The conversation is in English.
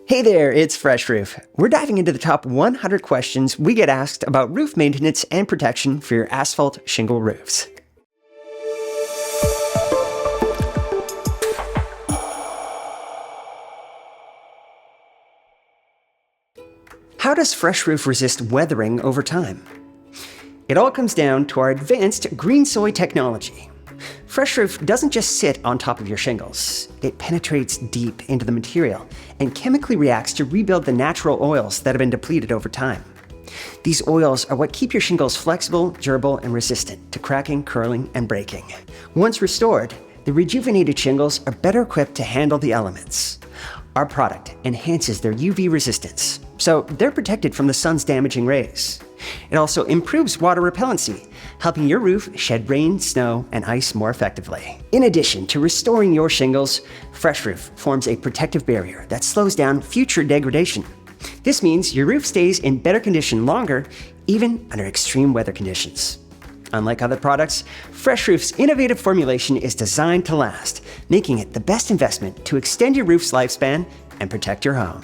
Hey there, it's Fresh Roof. We're diving into the top 100 questions we get asked about roof maintenance and protection for your asphalt shingle roofs. How does Fresh Roof resist weathering over time? It all comes down to our advanced GreenSoy technology. Fresh Roof doesn't just sit on top of your shingles. It penetrates deep into the material and chemically reacts to rebuild the natural oils that have been depleted over time. These oils are what keep your shingles flexible, durable, and resistant to cracking, curling, and breaking. Once restored, the rejuvenated shingles are better equipped to handle the elements. Our product enhances their UV resistance, so they're protected from the sun's damaging rays. It also improves water repellency, helping your roof shed rain, snow, and ice more effectively. In addition to restoring your shingles, Fresh Roof forms a protective barrier that slows down future degradation. This means your roof stays in better condition longer, even under extreme weather conditions. Unlike other products, Fresh Roof's innovative formulation is designed to last, making it the best investment to extend your roof's lifespan and protect your home.